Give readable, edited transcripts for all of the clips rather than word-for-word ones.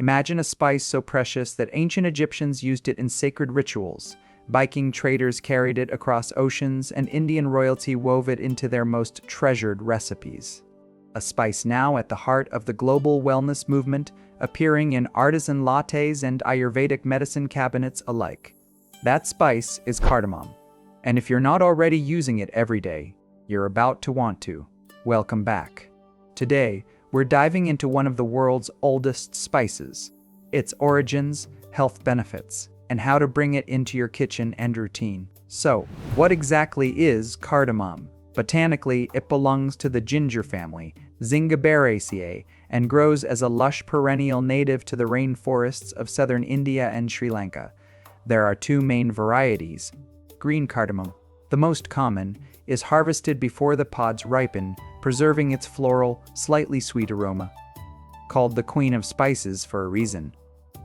Imagine a spice so precious that ancient Egyptians used it in sacred rituals. Viking traders carried it across oceans, and Indian royalty wove it into their most treasured recipes. A spice now at the heart of the global wellness movement, appearing in artisan lattes and Ayurvedic medicine cabinets alike. That spice is cardamom. And if you're not already using it every day, you're about to want to. Welcome back. Today, we're diving into one of the world's oldest spices, its origins, health benefits, and how to bring it into your kitchen and routine. So, what exactly is cardamom? Botanically, it belongs to the ginger family, Zingiberaceae, and grows as a lush perennial native to the rainforests of southern India and Sri Lanka. There are two main varieties. Green cardamom, the most common, is harvested before the pods ripen, preserving its floral, slightly sweet aroma. Called the queen of spices for a reason.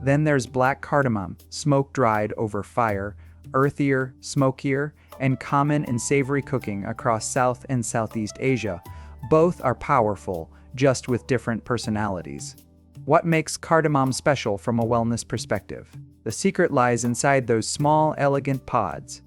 Then there's black cardamom, smoke-dried over fire, earthier, smokier, and common in savory cooking across South and Southeast Asia. Both are powerful, just with different personalities. What makes cardamom special from a wellness perspective? The secret lies inside those small, elegant pods.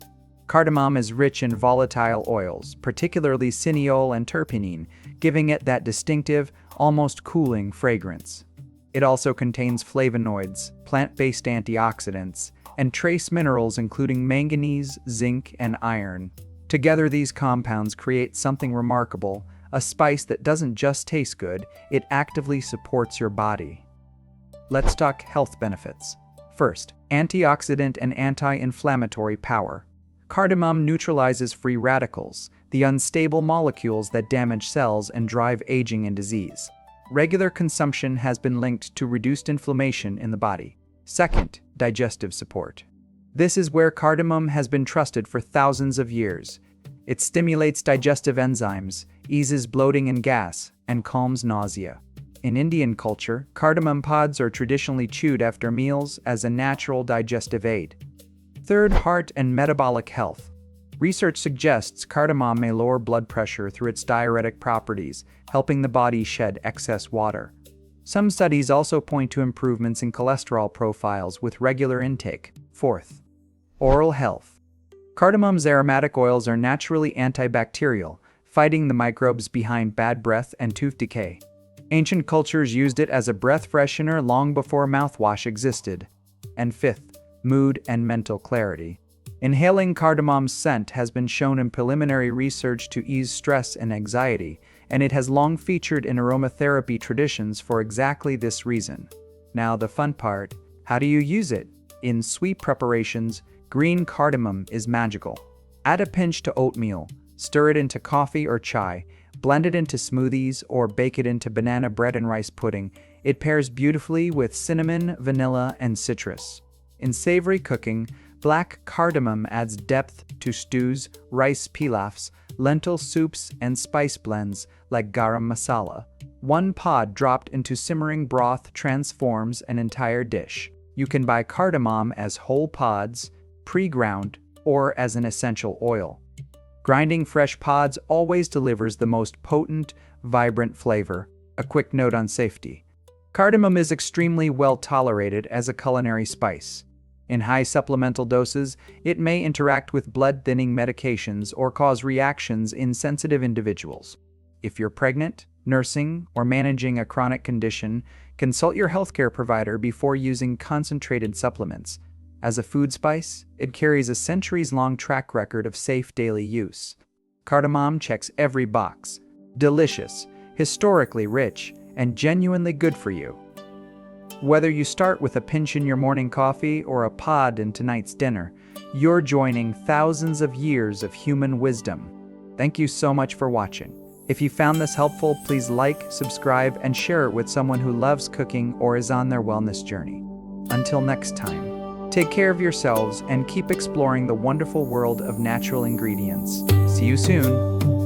Cardamom is rich in volatile oils, particularly cineole and terpenine, giving it that distinctive, almost cooling fragrance. It also contains flavonoids, plant-based antioxidants, and trace minerals including manganese, zinc, and iron. Together, these compounds create something remarkable, a spice that doesn't just taste good, it actively supports your body. Let's talk health benefits. First, antioxidant and anti-inflammatory power. Cardamom neutralizes free radicals, the unstable molecules that damage cells and drive aging and disease. Regular consumption has been linked to reduced inflammation in the body. Second, digestive support. This is where cardamom has been trusted for thousands of years. It stimulates digestive enzymes, eases bloating and gas, and calms nausea. In Indian culture, cardamom pods are traditionally chewed after meals as a natural digestive aid. Third, heart and metabolic health. Research suggests cardamom may lower blood pressure through its diuretic properties, helping the body shed excess water. Some studies also point to improvements in cholesterol profiles with regular intake. Fourth, oral health. Cardamom's aromatic oils are naturally antibacterial, fighting the microbes behind bad breath and tooth decay. Ancient cultures used it as a breath freshener long before mouthwash existed. And fifth, mood and mental clarity. Inhaling cardamom's scent has been shown in preliminary research to ease stress and anxiety, and it has long featured in aromatherapy traditions for exactly this reason. Now the fun part, how do you use it? In sweet preparations, green cardamom is magical. Add a pinch to oatmeal, stir it into coffee or chai, blend it into smoothies, or bake it into banana bread and rice pudding. It pairs beautifully with cinnamon, vanilla, and citrus. In savory cooking, black cardamom adds depth to stews, rice pilafs, lentil soups, and spice blends like garam masala. One pod dropped into simmering broth transforms an entire dish. You can buy cardamom as whole pods, pre-ground, or as an essential oil. Grinding fresh pods always delivers the most potent, vibrant flavor. A quick note on safety. Cardamom is extremely well tolerated as a culinary spice. In high supplemental doses, it may interact with blood-thinning medications or cause reactions in sensitive individuals. If you're pregnant, nursing, or managing a chronic condition, consult your healthcare provider before using concentrated supplements. As a food spice, it carries a centuries-long track record of safe daily use. Cardamom checks every box. Delicious, historically rich, and genuinely good for you. Whether you start with a pinch in your morning coffee or a pod in tonight's dinner, you're joining thousands of years of human wisdom. Thank you so much for watching. If you found this helpful, please like, subscribe, and share it with someone who loves cooking or is on their wellness journey. Until next time, take care of yourselves and keep exploring the wonderful world of natural ingredients. See you soon.